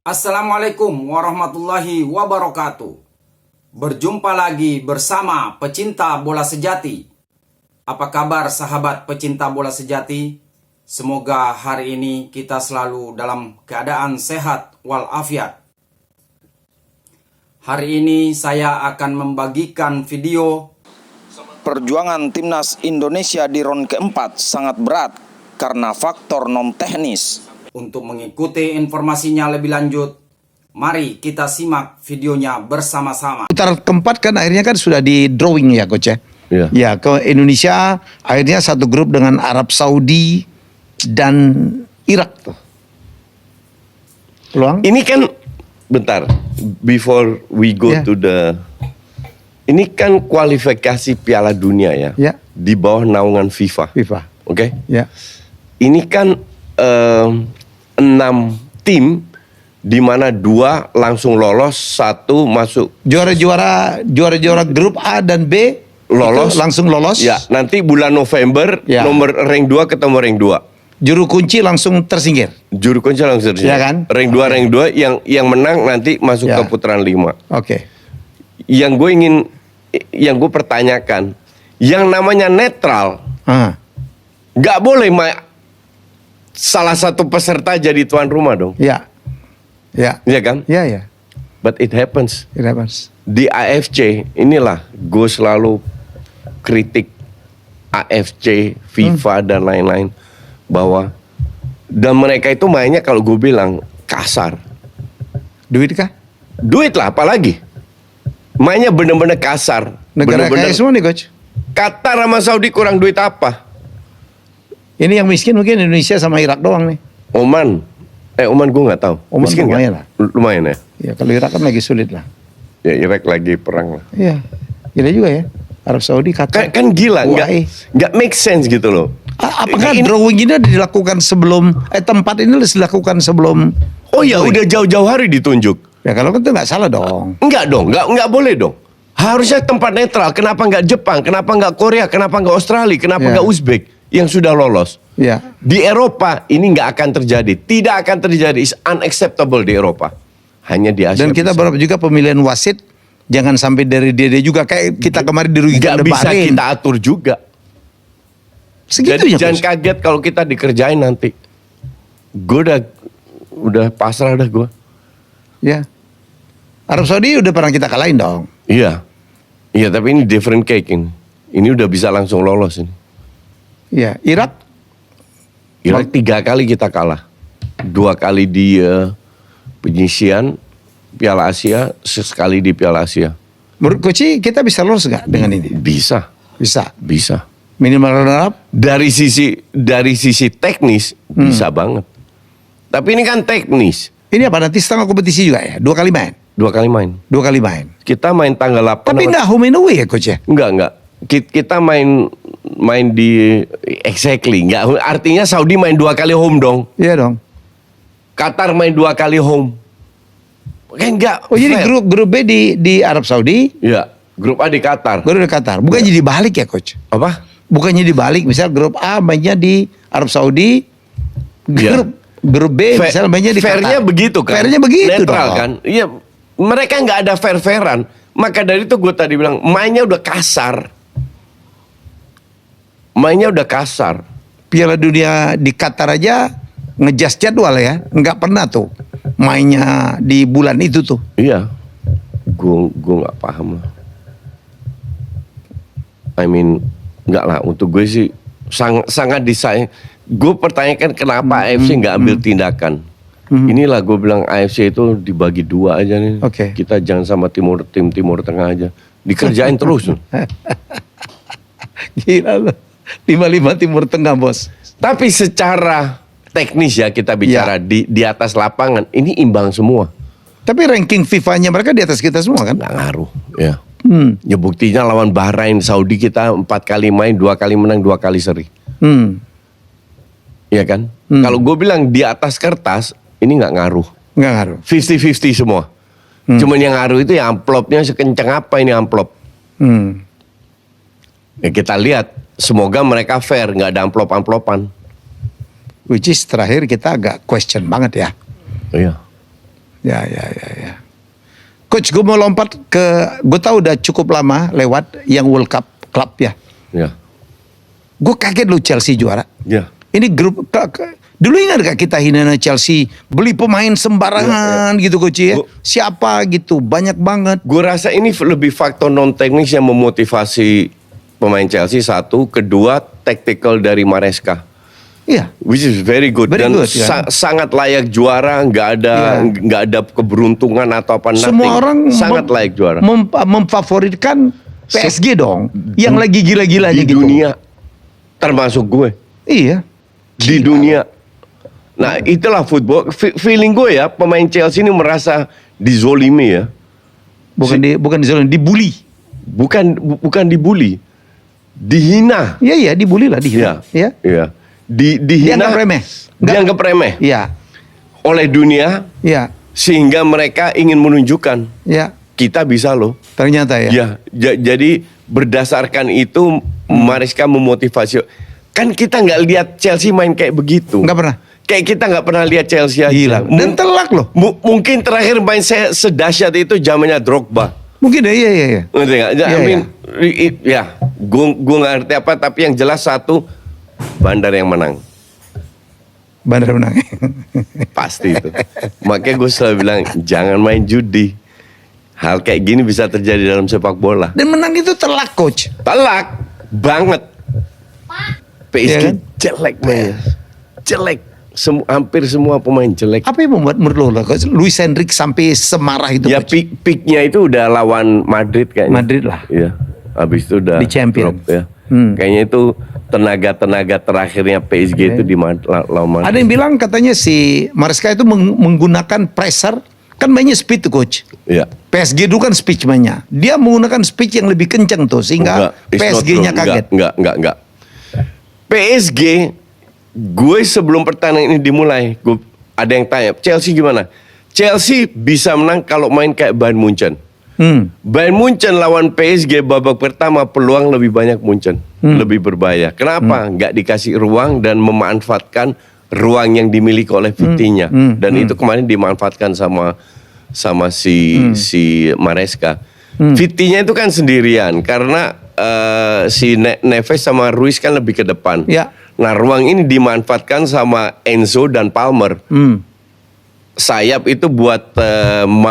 Assalamualaikum warahmatullahi wabarakatuh. Berjumpa lagi bersama pecinta bola sejati. Apa kabar sahabat pecinta bola sejati? Semoga hari ini kita selalu dalam keadaan sehat walafiat. Hari ini saya akan membagikan video perjuangan timnas Indonesia di round keempat sangat berat karena faktor non-teknis. Untuk mengikuti informasinya lebih lanjut, mari kita simak videonya bersama-sama. Putaran keempat kan akhirnya kan sudah di drawing ya coach ya. Iya. Ya ke Indonesia akhirnya satu grup dengan Arab Saudi dan Irak tuh. Peluang? Ini kan bentar, before we go Ya. to the, ini kan kualifikasi Piala Dunia ya, Ya. di bawah naungan FIFA, FIFA. oke? Ya. Ini kan 6 tim, di mana 2 langsung lolos, 1 masuk Juara-juara grup A dan B lolos, itu langsung lolos. Ya, nanti bulan November Ya. nomor rank 2 ketemu rank 2. Juru kunci langsung tersingkir. Juru kunci langsung Ya kan? Rank 2 rank 2 yang menang nanti masuk Ya. ke putaran 5. Oke. Yang gue pertanyakan, yang namanya netral, nggak boleh salah satu peserta jadi tuan rumah dong, Ya. Ya. iya kan? Ya ya. But it happens. It happens. Di AFC inilah gue selalu kritik AFC, FIFA dan lain-lain, bahwa dan mereka itu mainnya kalau gue bilang kasar. Duit kah? Duit lah, apalagi mainnya bener-bener kasar. Negara Bener-bener kaya semua nih coach. Qatar sama Saudi kurang duit apa? Ini yang miskin mungkin Indonesia sama Irak doang nih. Oman gue nggak tahu. Oman Miskin nggak? lumayan lah. Lumayan ya. Ya kalau Irak kan lagi sulit lah. Ya Irak lagi perang lah. Iya. Gila juga ya. Arab Saudi Qatar. Kan gila, UAE. nggak make sense gitu loh. Apakah Ini- drawing ini dilakukan sebelum tempat ini dilakukan sebelum? Oh ya drawing? udah jauh-jauh hari ditunjuk. Ya kalau kan itu nggak salah dong. Enggak dong, nggak boleh dong. Harusnya tempat netral. Kenapa nggak Jepang? Kenapa nggak Korea? Kenapa nggak Australia? Kenapa Ya. nggak Uzbek yang sudah lolos? Ya. Di Eropa ini nggak akan terjadi, tidak akan terjadi, is unacceptable di Eropa. Hanya di Asia. Dan kita bisa. berharap juga pemilihan wasit jangan sampai dari dia juga kayak kita kemarin dirugikan nggak oleh bisa Bahrain. kita atur juga. Jadi Segitunya jangan Coach. kaget kalau kita dikerjain nanti. Gue udah pasrah dah gue. Ya. Arab Saudi udah pernah kita kalahin dong. Iya, iya tapi ini different cake ini. Ini udah bisa langsung lolos ini. Ya. Irak Irak 3 kali kita kalah, 2 kali di penyisian Piala Asia, sekali di Piala Asia. menurut Coach kita bisa lolos nggak dengan ini? Bisa, Bisa. bisa. Minimal runner up. Dari sisi teknis bisa banget. Tapi ini kan teknis. Ini apa nanti setengah kompetisi juga ya? 2 kali main. 2 kali main. 2 kali main. Kita main tanggal 8. Tapi nggak home and away ya Coach ya? Enggak. Kita main di exactly. Enggak, artinya Saudi main 2 kali home dong. Iya dong. Qatar main 2 kali home. Kan enggak. Oh jadi fair. grup B di Arab Saudi, Ya, grup A di Qatar. grup di Qatar. Bukan jadi balik ya Coach? Apa? Bukannya dibalik, misal grup A mainnya di Arab Saudi, Iya. grup B misal mainnya di fairnya Qatar. begitu kan? Fairnya begitu netral dong. kan? Iya, mereka nggak ada fair-fairan. Maka dari itu gue tadi bilang mainnya udah kasar. Mainnya udah kasar. Piala Dunia di Qatar aja ngejas jadwal ya, nggak pernah tuh mainnya di bulan itu tuh. Iya, gue nggak paham lah. I mean, nggak lah. Untuk gue sih sangat disayang. Gue pertanyakan kenapa AFC nggak ambil tindakan. Inilah gue bilang AFC itu dibagi 2 aja nih. Oke. Kita jangan sama tim Timur Tengah aja. Dikerjain terus. Loh. Gila loh. 55 Timur Tengah bos. Tapi secara teknis ya kita bicara di atas lapangan ini imbang semua. Tapi ranking FIFA-nya mereka di atas kita semua kan? Nggak ngaruh. Ya. Ya buktinya lawan Bahrain, Saudi kita 4 kali main, 2 kali menang, 2 kali seri. Iya kan? Kalau gue bilang di atas kertas ini nggak ngaruh. Nggak ngaruh. 50-50 semua. Cuman yang ngaruh itu ya amplopnya sekencang apa ini amplop. Ya kita lihat. Semoga mereka fair, nggak ada amplop-amplopan. Which is terakhir kita agak question banget ya. Iya. Ya. Coach, gue mau lompat ke, gue tahu udah cukup lama lewat yang World Cup Club ya. Ya. Gue kaget lu Chelsea juara. Ya. Ini grup, dulu ingat gak kita hina Chelsea, beli pemain sembarangan gitu Coach ya. Siapa gitu, banyak banget. Gue rasa ini lebih faktor non teknis yang memotivasi pemain Chelsea satu, kedua tactical dari Maresca. Iya. Which is very good. Very Dan good, ya. sangat layak juara, nggak ada keberuntungan atau apa. Semua orang sangat layak juara memfavoritkan PSG dong, yang lagi gila-gilanya di gitu. dunia, termasuk gue Iya. di dunia. Nah itulah football. Feeling gue ya, pemain Chelsea ini merasa dizolimi ya. Bukan dibully. Bukan dibully, dihina. Iya, dibully lah, dihina. Iya. Ya. Iya. Dihina. Dianggap remeh. Dianggap remeh Iya. oleh dunia, Iya. sehingga mereka ingin menunjukkan Iya. kita bisa loh. Ternyata ya. Jadi berdasarkan itu Maresca memotivasi. Kan kita nggak lihat Chelsea main kayak begitu. Nggak pernah. Kayak kita nggak pernah lihat Chelsea aja. Gila. Dan telak loh. Mungkin terakhir main sedahsyat itu zamannya Drogba. Mungkin iya. Ngerti nggak? Iya. Gue nggak ngerti apa, tapi yang jelas satu, Bandar yang menang. Bandar menang. Pasti itu. Makanya gue selalu bilang, jangan main judi. Hal kayak gini bisa terjadi dalam sepak bola. Dan menang itu telak Coach. Telak banget. PSG Iya kan? jelek mainnya. Jelek. Hampir semua pemain jelek. Apa yang membuat menurut lo Luis Enrique sampai semarah itu Ya Coach? peaknya itu udah lawan Madrid kayaknya. Madrid lah. Iya. Habis itu udah Di Champion. drop, ya. Hmm. Kayaknya itu tenaga terakhirnya PSG itu di lawan Madrid. Ada yang bilang katanya si Maresca itu menggunakan pressure, kan mainnya speed tuh Coach. Iya. PSG dulu kan speed mainnya. Dia menggunakan speed yang lebih kencang tuh sehingga It's not PSG-nya true. kaget. Enggak. PSG, gue sebelum pertandingan ini dimulai, ada yang tanya, Chelsea gimana? Chelsea bisa menang kalau main kayak Bayern Munchen. Bayern Munchen lawan PSG babak pertama peluang lebih banyak Munchen, lebih berbahaya. Kenapa? Nggak dikasih ruang dan memanfaatkan ruang yang dimiliki oleh Vitinha. Dan itu kemarin dimanfaatkan sama si Maresca. Vitinha itu kan sendirian karena si Neves sama Ruiz kan lebih ke depan. Ya. Nah ruang ini dimanfaatkan sama Enzo dan Palmer. Sayap itu buat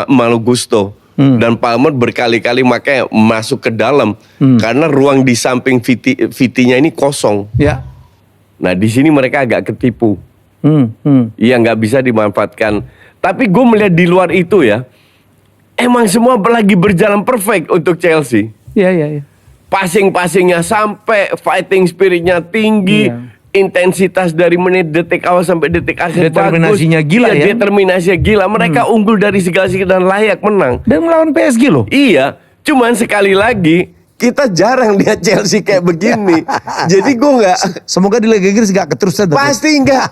Malo Gusto. Dan Palmer berkali-kali makanya masuk ke dalam karena ruang di samping Vitinha ini kosong. Ya. Nah di sini mereka agak ketipu. Yang nggak bisa dimanfaatkan. Tapi gue melihat di luar itu ya, emang semua lagi berjalan perfect untuk Chelsea. Iya. Passing-passingnya sampai, fighting spiritnya tinggi. Iya. Intensitas dari menit detik awal sampai detik akhir Determinasinya bagus. gila ya. Determinasinya gila. Mereka unggul dari segala segi dan layak menang. Dan melawan PSG loh. Iya, cuman sekali lagi kita jarang lihat Chelsea kayak begini. Jadi gue nggak, Semoga di Liga Inggris gak keterusan. pasti nggak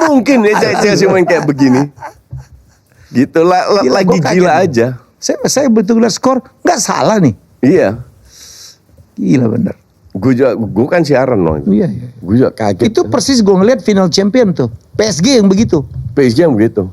mungkin ya Chelsea main kayak begini. Gitu lagi gua kaget gila nih. aja. Saya betul lihat skor nggak salah nih. Iya, Gila bener. gue kan siaran loh. Iya. Gue juga kaget. Itu persis gue ngeliat final champion tuh. PSG yang begitu. PSG yang begitu.